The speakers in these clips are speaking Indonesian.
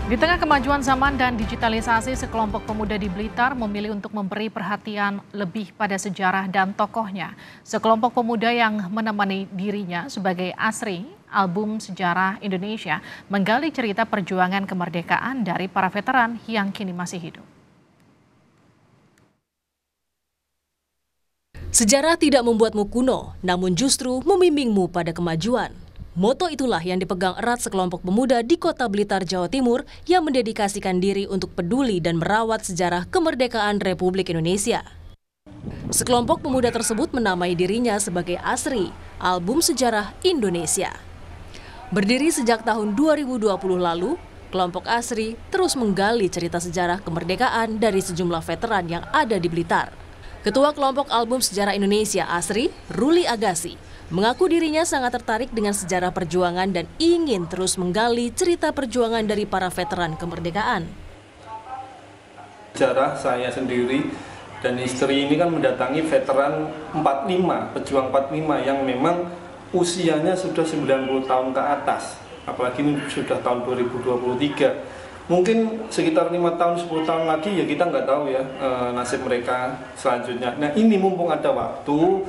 Di tengah kemajuan zaman dan digitalisasi, sekelompok pemuda di Blitar memilih untuk memberi perhatian lebih pada sejarah dan tokohnya. Sekelompok pemuda yang menemani dirinya sebagai Asri, album Sejarah Indonesia, menggali cerita perjuangan kemerdekaan dari para veteran yang kini masih hidup. Sejarah tidak membuatmu kuno, namun justru membimbingmu pada kemajuan. Moto itulah yang dipegang erat sekelompok pemuda di Kota Blitar, Jawa Timur yang mendedikasikan diri untuk peduli dan merawat sejarah kemerdekaan Republik Indonesia. Sekelompok pemuda tersebut menamai dirinya sebagai Asri, album Sejarah Indonesia. Berdiri sejak tahun 2020 lalu, kelompok Asri terus menggali cerita sejarah kemerdekaan dari sejumlah veteran yang ada di Blitar. Ketua kelompok album Sejarah Indonesia Asri, Ruli Agassi, mengaku dirinya sangat tertarik dengan sejarah perjuangan dan ingin terus menggali cerita perjuangan dari para veteran kemerdekaan. Sejarah saya sendiri dan istri ini kan mendatangi veteran 45, pejuang 45 yang memang usianya sudah 90 tahun ke atas. Apalagi ini sudah tahun 2023. Mungkin sekitar 5 tahun, 10 tahun lagi ya kita nggak tahu ya nasib mereka selanjutnya. Nah ini mumpung ada waktu,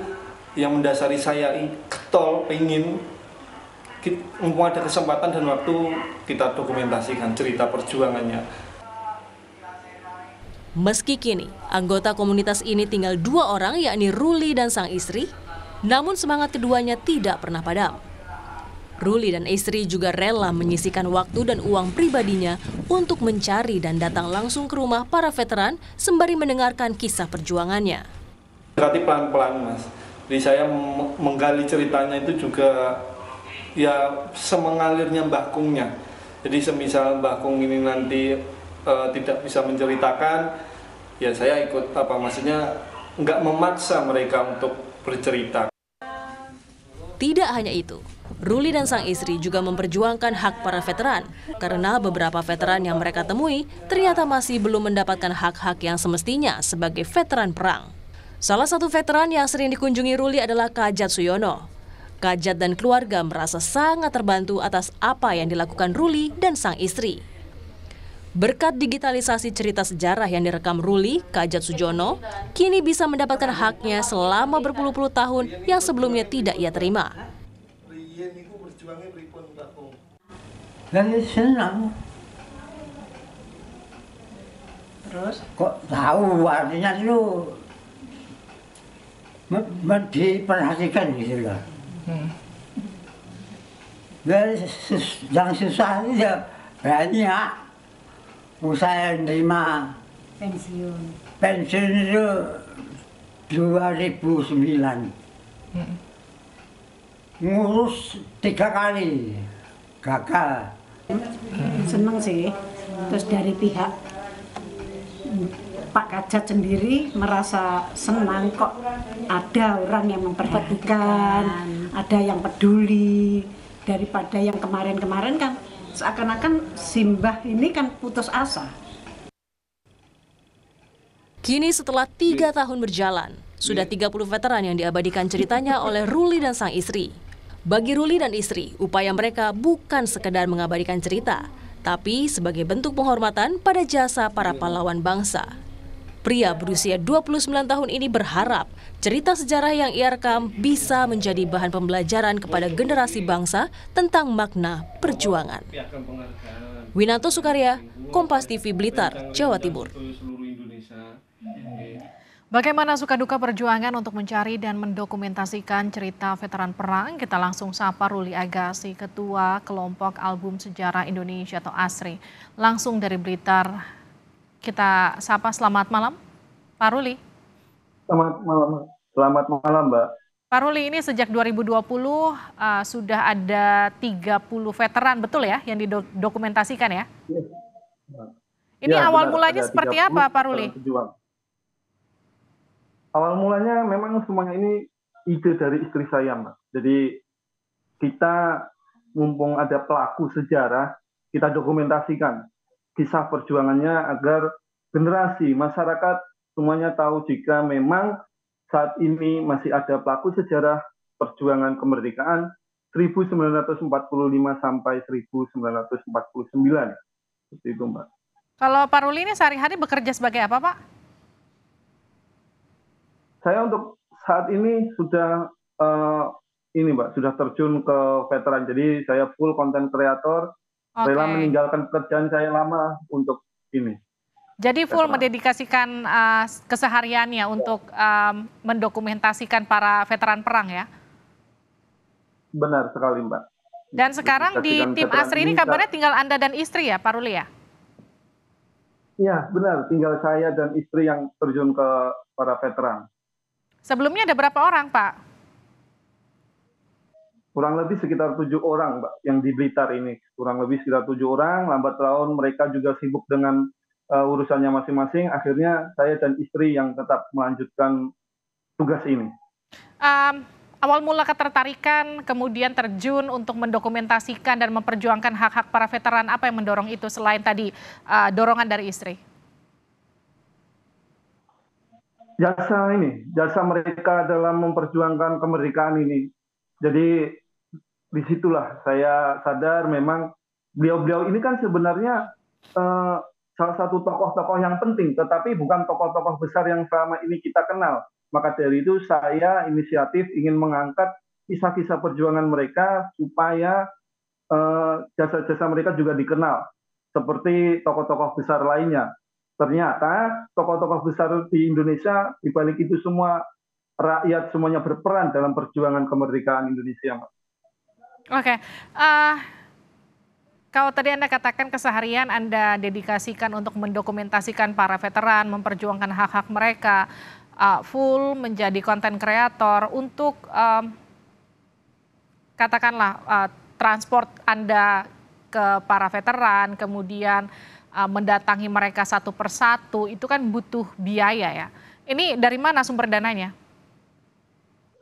yang mendasari saya getol pengen mumpung ada kesempatan dan waktu kita dokumentasikan cerita perjuangannya. Meski kini anggota komunitas ini tinggal 2 orang, yakni Ruli dan sang istri, namun semangat keduanya tidak pernah padam. Ruli dan istri juga rela menyisihkan waktu dan uang pribadinya untuk mencari dan datang langsung ke rumah para veteran sembari mendengarkan kisah perjuangannya. Berarti pelan-pelan, Mas. Jadi saya menggali ceritanya itu juga ya semengalirnya Mbah Kungnya. Jadi semisal Mbah Kung ini nanti tidak bisa menceritakan, ya saya ikut maksudnya nggak memaksa mereka untuk bercerita. Tidak hanya itu, Ruli dan sang istri juga memperjuangkan hak para veteran karena beberapa veteran yang mereka temui ternyata masih belum mendapatkan hak-hak yang semestinya sebagai veteran perang. Salah satu veteran yang sering dikunjungi Ruli adalah Kajat Suyono. Kajat dan keluarga merasa sangat terbantu atas apa yang dilakukan Ruli dan sang istri. Berkat digitalisasi cerita sejarah yang direkam Ruli, Kajat Sujono kini bisa mendapatkan haknya selama berpuluh-puluh tahun yang sebelumnya tidak ia terima. Dan senang. Terus? Kok tahu artinya itu diperhatikan gitu loh. Dan yang susah itu ya banyak. Saya nerima pensiun itu 2009. Ngurus 3 kali gagal. Seneng sih. Terus dari pihak Pak Kajat sendiri merasa senang kok ada orang yang memperhatikan, ada yang peduli, daripada yang kemarin-kemarin kan seakan-akan Simbah ini kan putus asa. Kini setelah 3 tahun berjalan, sudah 30 veteran yang diabadikan ceritanya oleh Ruli dan sang istri. Bagi Ruli dan istri, upaya mereka bukan sekedar mengabadikan cerita, tapi sebagai bentuk penghormatan pada jasa para pahlawan bangsa. Pria berusia 29 tahun ini berharap cerita sejarah yang ia rekam bisa menjadi bahan pembelajaran kepada generasi bangsa tentang makna perjuangan. Winanto Sukarya, Kompas TV Blitar, Jawa Timur. Bagaimana suka duka perjuangan untuk mencari dan mendokumentasikan cerita veteran perang? Kita langsung sapa Ruli Agassi, Ketua Kelompok Album Sejarah Indonesia atau ASRI. Langsung dari Blitar. Kita sapa, selamat malam, Pak Ruli. Selamat malam, Mbak. Pak Ruli, ini sejak 2020 sudah ada 30 veteran, betul ya, yang didokumentasikan ya? Ini ya, awal mulanya seperti apa, Pak Ruli? Awal mulanya memang semuanya ini ide dari istri saya, Mbak. Jadi kita mumpung ada pelaku sejarah, kita dokumentasikan kisah perjuangannya agar generasi masyarakat semuanya tahu jika memang saat ini masih ada pelaku sejarah perjuangan kemerdekaan 1945 sampai 1949. seperti itu Mbak. Kalau Pak Ruli ini sehari-hari bekerja sebagai apa, Pak? Saya untuk saat ini sudah ini Mbak, sudah terjun ke veteran. Jadi saya full content creator, rela Oke. meninggalkan pekerjaan saya lama untuk ini. Jadi full Veteran. mendedikasikan kesehariannya untuk mendokumentasikan para veteran perang ya? Benar sekali Mbak. Dan sekarang di Mendedikasikan tim veteran Asri ini kabarnya tinggal Anda dan istri ya, Pak Ruli ya? Iya benar, tinggal saya dan istri yang terjun ke para veteran. Sebelumnya ada berapa orang, Pak? Kurang lebih sekitar 7 orang Mbak, yang di Blitar ini. Kurang lebih sekitar 7 orang, lambat laun mereka juga sibuk dengan urusannya masing-masing, akhirnya saya dan istri yang tetap melanjutkan tugas ini. Awal mula ketertarikan, kemudian terjun untuk mendokumentasikan dan memperjuangkan hak-hak para veteran, apa yang mendorong itu selain tadi dorongan dari istri? Jasa mereka dalam memperjuangkan kemerdekaan ini. Jadi disitulah saya sadar memang beliau-beliau ini kan sebenarnya salah satu tokoh-tokoh yang penting, tetapi bukan tokoh-tokoh besar yang selama ini kita kenal. Maka dari itu saya inisiatif ingin mengangkat kisah-kisah perjuangan mereka supaya jasa-jasa mereka juga dikenal seperti tokoh-tokoh besar lainnya. Ternyata tokoh-tokoh besar di Indonesia, di balik itu semua rakyat semuanya berperan dalam perjuangan kemerdekaan Indonesia. Oke, kalau tadi Anda katakan keseharian Anda dedikasikan untuk mendokumentasikan para veteran, memperjuangkan hak-hak mereka, full menjadi konten kreator untuk katakanlah transport Anda ke para veteran, kemudian mendatangi mereka satu persatu, itu kan butuh biaya ya. Ini dari mana sumber dananya?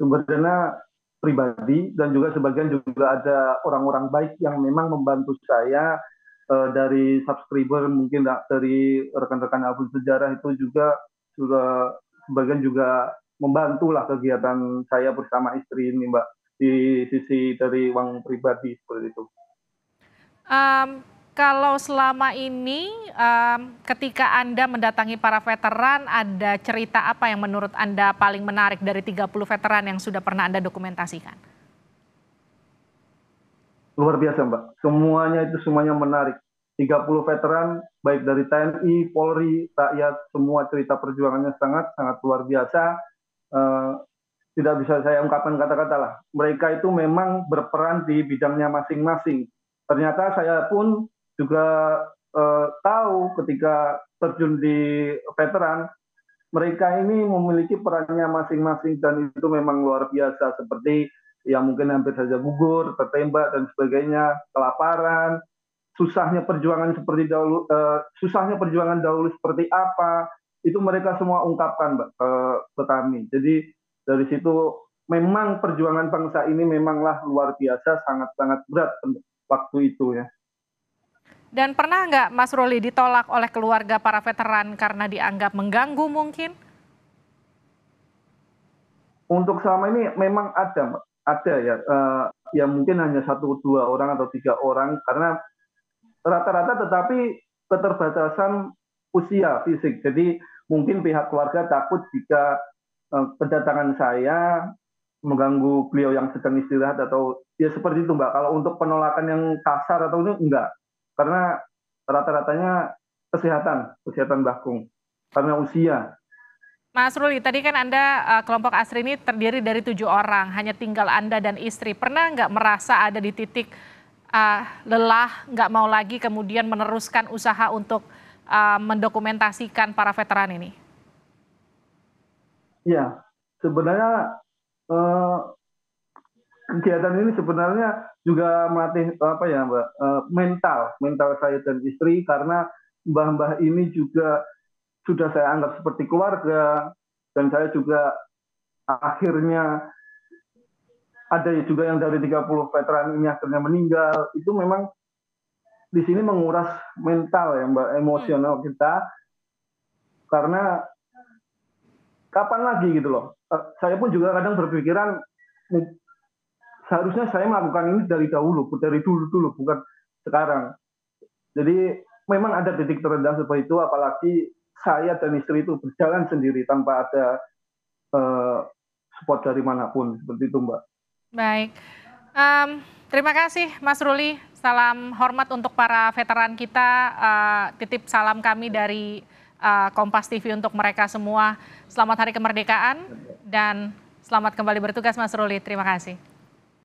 Sumber dana pribadi dan juga sebagian juga ada orang-orang baik yang memang membantu saya dari subscriber, mungkin dari rekan-rekan album sejarah itu juga sebagian juga membantulah kegiatan saya bersama istri ini Mbak, di sisi dari uang pribadi seperti itu. Kalau selama ini ketika Anda mendatangi para veteran, ada cerita apa yang menurut Anda paling menarik dari 30 veteran yang sudah pernah Anda dokumentasikan? Luar biasa Mbak, semuanya menarik. 30 veteran baik dari TNI, Polri, rakyat, semua cerita perjuangannya sangat luar biasa. Tidak bisa saya ungkapkan kata-kata lah. Mereka itu memang berperan di bidangnya masing-masing. Ternyata saya pun juga tahu ketika terjun di veteran, mereka ini memiliki perannya masing-masing dan itu memang luar biasa, seperti yang mungkin hampir saja gugur, tertembak dan sebagainya, kelaparan, susahnya perjuangan dahulu seperti apa, itu mereka semua ungkapkan Mbak, ke kami. Jadi dari situ memang perjuangan bangsa ini memanglah luar biasa, sangat berat waktu itu ya. Dan pernah nggak Mas Ruli ditolak oleh keluarga para veteran karena dianggap mengganggu mungkin? Untuk selama ini memang ada ya, ya mungkin hanya 1-2 orang atau 3 orang karena rata-rata, tetapi keterbatasan usia fisik. Jadi mungkin pihak keluarga takut jika kedatangan saya mengganggu beliau yang sedang istirahat atau ya seperti itu Mbak. Kalau untuk penolakan yang kasar atau itu enggak, karena rata-ratanya kesehatan bakung karena usia. Mas Ruli, tadi kan Anda kelompok Asri ini terdiri dari 7 orang, hanya tinggal Anda dan istri. Pernah nggak merasa ada di titik lelah, nggak mau lagi kemudian meneruskan usaha untuk mendokumentasikan para veteran ini? Ya, sebenarnya kegiatan ini sebenarnya juga melatih apa ya Mbak, mental saya dan istri, karena mbah-mbah ini juga sudah saya anggap seperti keluarga, dan saya juga akhirnya ada juga yang dari 30 veteran ini akhirnya meninggal. Itu memang di sini menguras mental ya Mbak, emosional kita, karena kapan lagi gitu loh. Saya pun juga kadang berpikiran seharusnya saya melakukan ini dari dulu, bukan sekarang. Jadi memang ada titik terendah seperti itu, apalagi saya dan istri itu berjalan sendiri tanpa ada support dari manapun, seperti itu Mbak. Baik, terima kasih Mas Ruli, salam hormat untuk para veteran kita, titip salam kami dari Kompas TV untuk mereka semua. Selamat Hari Kemerdekaan dan selamat kembali bertugas Mas Ruli, terima kasih.